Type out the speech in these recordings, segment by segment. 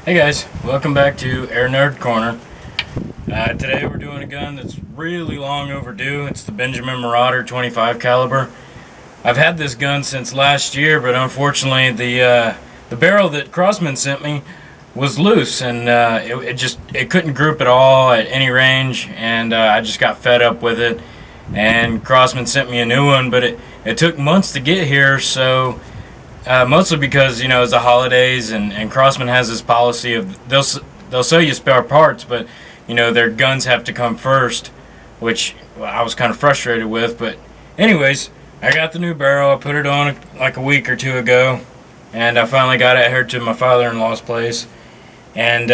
Hey guys, welcome back to Air Nerd Corner. Today we're doing a gun that's really long overdue. It's the Benjamin Marauder 25 caliber. I've had this gun since last year, but unfortunately the barrel that Crossman sent me was loose, and it couldn't group at all at any range, and I just got fed up with it. And Crossman sent me a new one, but it took months to get here, so. Mostly because, it's the holidays, and Crossman has this policy of they'll sell you spare parts, but their guns have to come first, which I was kind of frustrated with. But anyways, I got the new barrel. I put it on like a week or two ago, and I finally got it here to my father-in-law's place. And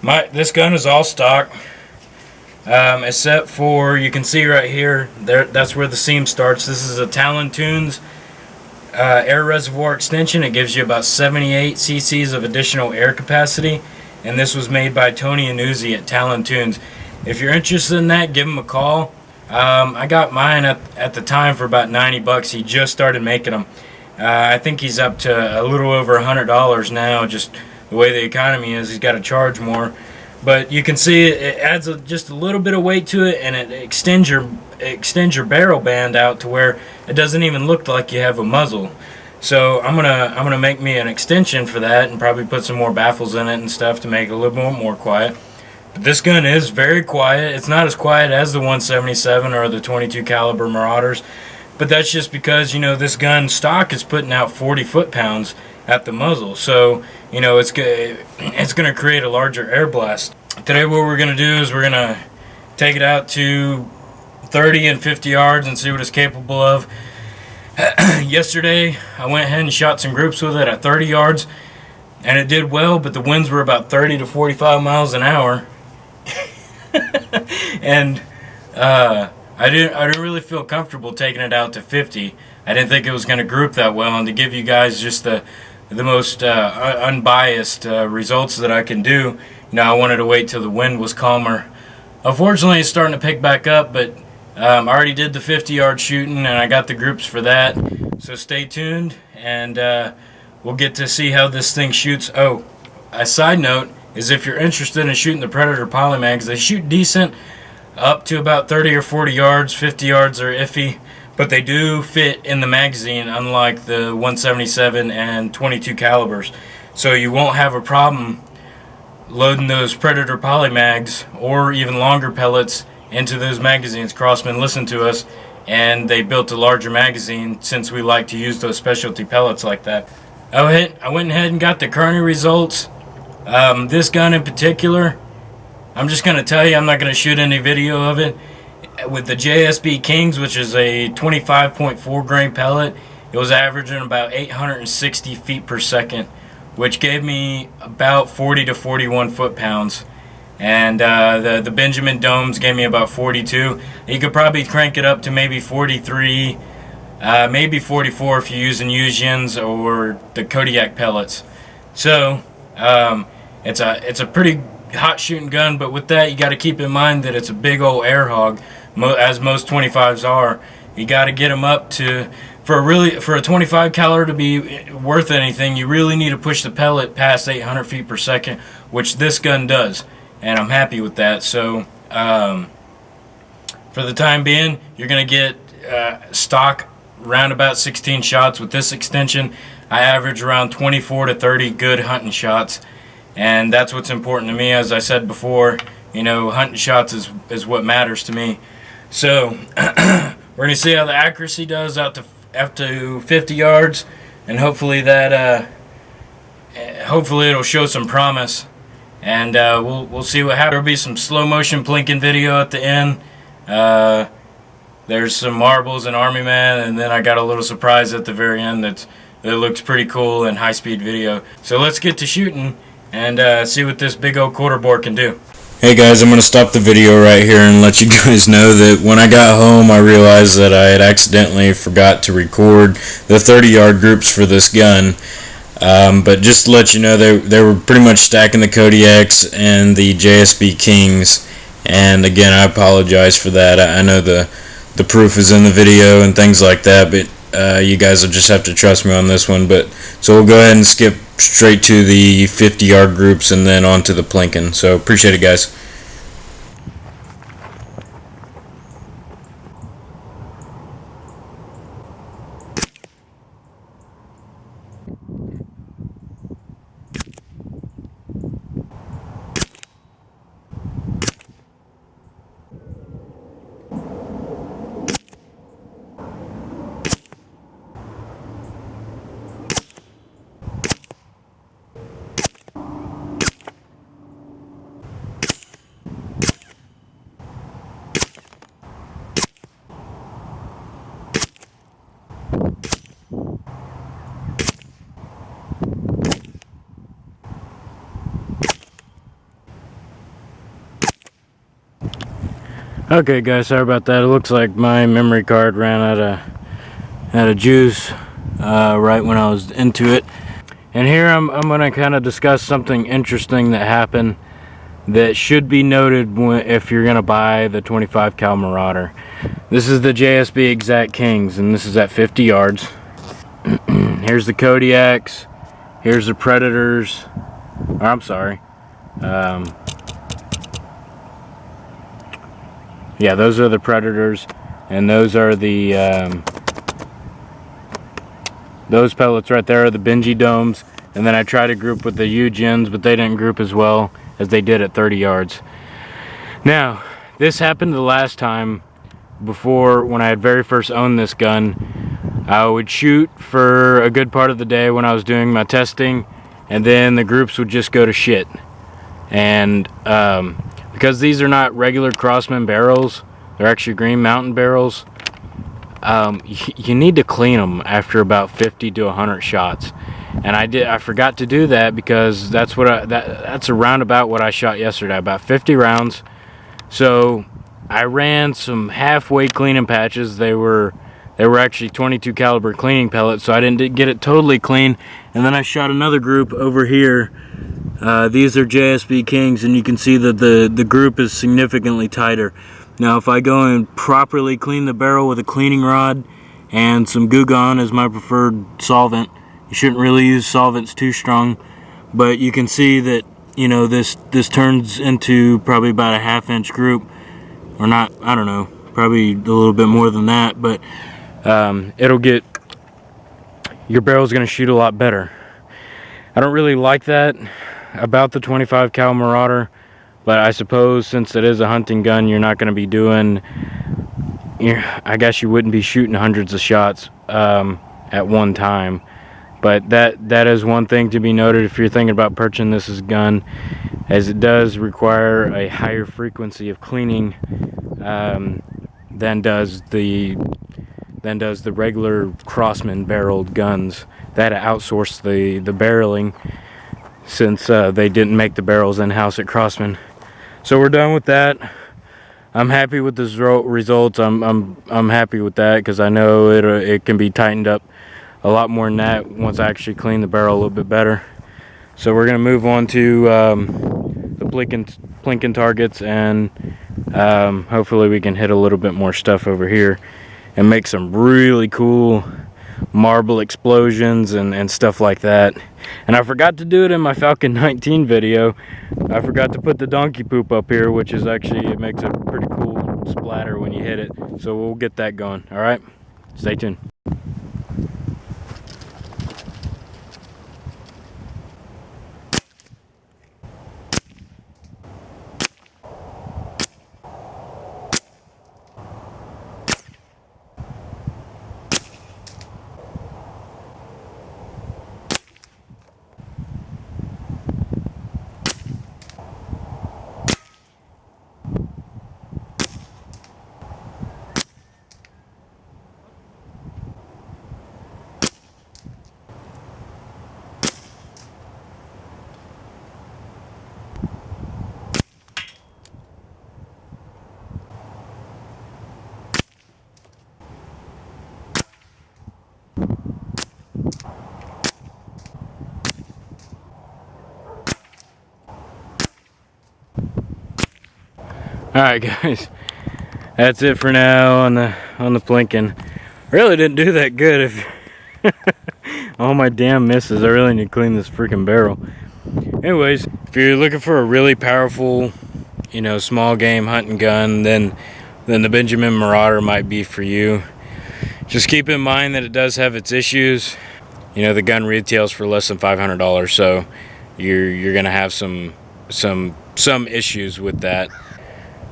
this gun is all stock, except for, you can see right here there, that's where the seam starts. This is a Talon Tunes air reservoir extension. It gives you about 78 cc's of additional air capacity, and this was made by Tony and Uzi at Talon Tunes. If you're interested in that, give him a call. I got mine at the time for about 90 bucks. He just started making them. I think he's up to a little over $100 now. Just the way the economy is, he's got to charge more. But you can see it adds just a little bit of weight to it, and it extends your barrel band out to where it doesn't even look like you have a muzzle. So I'm gonna make me an extension for that, and probably put some more baffles in it and stuff to make it a little more quiet. But this gun is very quiet. It's not as quiet as the 177 or the 22 caliber Marauders, but that's just because this gun stock is putting out 40 foot-pounds at the muzzle, so it's gonna create a larger air blast. Today what we're gonna do is we're gonna take it out to 30 and 50 yards and see what it's capable of. Yesterday I went ahead and shot some groups with it at 30 yards, and it did well, but the winds were about 30 to 45 miles an hour. And I didn't really feel comfortable taking it out to 50. I didn't think it was going to group that well, and to give you guys just the most unbiased results that I can do, I wanted to wait till the wind was calmer. Unfortunately, it's starting to pick back up, but I already did the 50-yard shooting, and I got the groups for that. So stay tuned, and we'll get to see how this thing shoots. Oh, a side note is, if you're interested in shooting the Predator polymags, they shoot decent up to about 30 or 40 yards. 50 yards are iffy, but they do fit in the magazine, unlike the 177 and 22 calibers. So you won't have a problem loading those Predator polymags or even longer pellets into those magazines. Crossman listened to us, and they built a larger magazine, since we like to use those specialty pellets like that. I went ahead and got the Chrony results. This gun in particular, I'm just going to tell you, I'm not going to shoot any video of it. With the JSB Kings, which is a 25.4 grain pellet, it was averaging about 860 feet per second, which gave me about 40 to 41 foot-pounds. And the Benjamin Domes gave me about 42. You could probably crank it up to maybe 43, maybe 44 if you're using Usians or the Kodiak pellets. So it's a pretty hot shooting gun, but with that, you got to keep in mind that it's a big old air hog, as most 25s are. You got to get them up to, for a 25 caliber to be worth anything, you really need to push the pellet past 800 feet per second, which this gun does, and I'm happy with that. So for the time being, you're going to get stock round about 16 shots with this extension. I average around 24 to 30 good hunting shots, and that's what's important to me. As I said before, hunting shots is what matters to me. So we're going to see how the accuracy does out to 50 yards, and hopefully it'll show some promise, and we'll see what happens. There'll be some slow motion Plinking video at the end. There's some marbles and Army Man, and then I got a little surprise at the very end that looks pretty cool in high speed video. So let's get to shooting and see what this big old quarter bore can do. Hey guys, I'm going to stop the video right here and let you guys know that when I got home, I realized that I had accidentally forgot to record the 30-yard groups for this gun. But just to let you know, they were pretty much stacking the Kodiaks and the JSB Kings. And again, I apologize for that. I know the proof is in the video and things like that, but you guys will just have to trust me on this one. But so we'll go ahead and skip straight to the 50-yard groups and then on to the Plinking. So appreciate it, guys. Okay guys, sorry about that. It looks like my memory card ran out of juice right when I was into it. And here I'm going to kind of discuss something interesting that happened that should be noted if you're going to buy the 25 cal Marauder. This is the JSB Kings, and this is at 50 yards. Here's the Kodiaks. Here's the Predators. Or, I'm sorry. Yeah, those are the Predators, and those are the those pellets right there are the Benji domes. And then I tried to group with the Eugens, but they didn't group as well as they did at 30 yards. Now, this happened the last time before when I had very first owned this gun. I would shoot for a good part of the day when I was doing my testing, and then the groups would just go to shit. And because these are not regular Crossman barrels, they're actually Green Mountain barrels, you need to clean them after about 50 to 100 shots. And I forgot to do that because that's around about what I shot yesterday, about 50 rounds. So I ran some halfway cleaning patches. They were actually 22 caliber cleaning pellets, so I didn't get it totally clean. And then I shot another group over here. These are JSB Kings, and you can see that the group is significantly tighter. Now if I go and properly clean the barrel with a cleaning rod and some Goo Gone as my preferred solvent, you shouldn't really use solvents too strong, but you can see that, you know, this turns into probably about a half-inch group, or not, I don't know, probably a little bit more than that, but your barrel's going to shoot a lot better. I don't really like that about the 25 cal Marauder, but I suppose since it is a hunting gun, you're not going to be doing, I guess you wouldn't be shooting hundreds of shots at one time. But that is one thing to be noted if you're thinking about purchasing this as a gun, as it does require a higher frequency of cleaning than does the regular Crossman barreled guns. That outsourced the barreling, since they didn't make the barrels in-house at Crossman. So we're done with that. I'm happy with the results. I'm happy with that because I know it can be tightened up a lot more than that once I actually clean the barrel a little bit better. So we're gonna move on to the Plinking targets, and hopefully we can hit a little bit more stuff over here and make some really cool marble explosions and stuff like that. And I forgot to do it in my Falcon 19 video. I forgot to put the donkey poop up here, which is actually, it makes a pretty cool splatter when you hit it. So we'll get that going. All right, stay tuned. Alright guys, that's it for now on the Plinking. Really didn't do that good All my damn misses. I really need to clean this freaking barrel. Anyways, if you're looking for a really powerful, small game hunting gun, then the Benjamin Marauder might be for you. Just keep in mind that it does have its issues. The gun retails for less than $500, so you're gonna have some issues with that.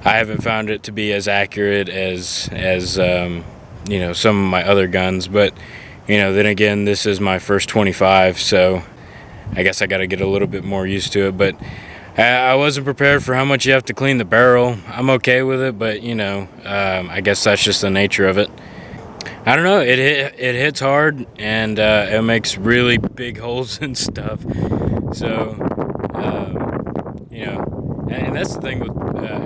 I haven't found it to be as accurate as some of my other guns, but then again, this is my first 25, so I guess I got to get a little bit more used to it. But I wasn't prepared for how much you have to clean the barrel. I'm okay with it, but I guess that's just the nature of it. I don't know. It hits hard, and it makes really big holes and stuff. So and that's the thing with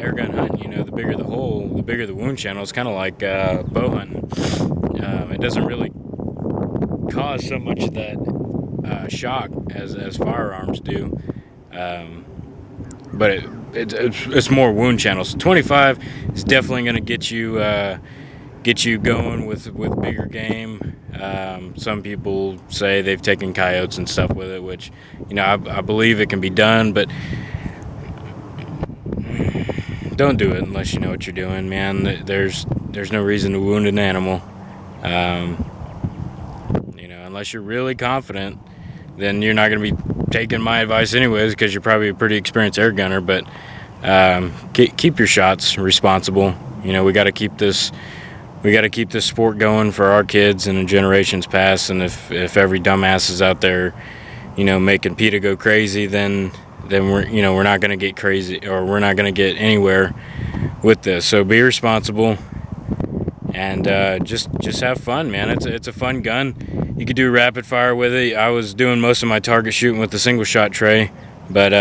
air gun hunting. The bigger the hole, the bigger the wound channel. It's kind of like bow hunting. It doesn't really cause so much of that shock as firearms do, but it's more wound channels. 25 is definitely going to get you going with bigger game. Some people say they've taken coyotes and stuff with it, which I believe it can be done, but don't do it unless you know what you're doing, man. There's no reason to wound an animal. Unless you're really confident, then you're not going to be taking my advice anyways, because you're probably a pretty experienced air gunner. But keep your shots responsible. We got to keep this sport going for our kids and the generations past. And if every dumbass is out there, making PETA go crazy, then we're not going to get crazy, or we're not going to get anywhere with this. So be responsible and just have fun, man. It's a fun gun. You could do rapid fire with it. I was doing most of my target shooting with the single shot tray, but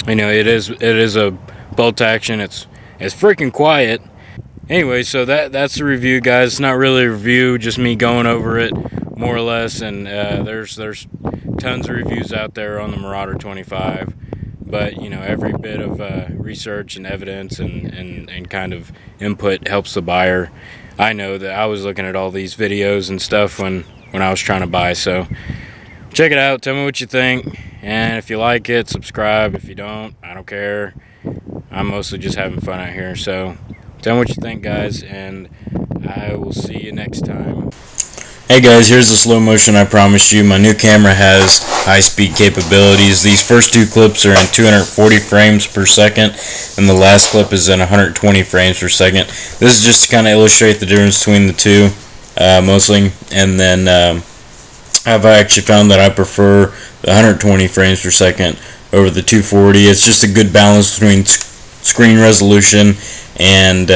it is a bolt action. It's freaking quiet. Anyway, so that's the review, guys. It's not really a review, just me going over it more or less. And there's tons of reviews out there on the Marauder 25. But every bit of research and evidence and kind of input helps the buyer. I know that I was looking at all these videos and stuff when I was trying to buy. So check it out. Tell me what you think. And if you like it, subscribe. If you don't, I don't care. I'm mostly just having fun out here. So tell me what you think, guys, and I will see you next time. Hey guys, here's the slow motion I promised you. My new camera has high speed capabilities. These first two clips are in 240 frames per second, and the last clip is in 120 frames per second. This is just to kind of illustrate the difference between the two, mostly. And then I've actually found that I prefer the 120 frames per second over the 240. It's just a good balance between screen resolution and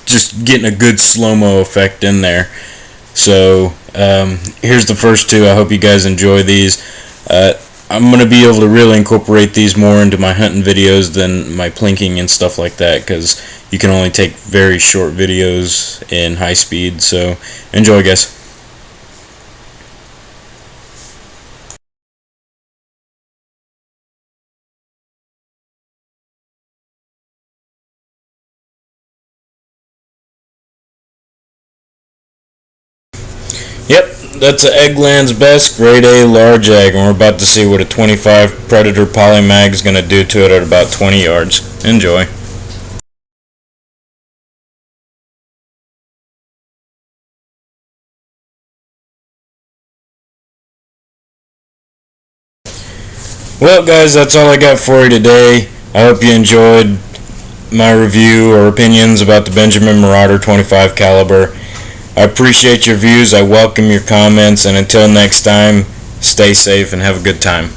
just getting a good slow-mo effect in there. So here's the first two. I hope you guys enjoy these. I'm going to be able to really incorporate these more into my hunting videos than my plinking and stuff like that, because you can only take very short videos in high speed. So enjoy, guys. Yep, that's an Eggland's Best Grade A Large Egg, and we're about to see what a 25 Predator Poly Mag is going to do to it at about 20 yards. Enjoy. Well, guys, that's all I got for you today. I hope you enjoyed my review or opinions about the Benjamin Marauder 25 caliber. I appreciate your views. I welcome your comments, and until next time, stay safe and have a good time.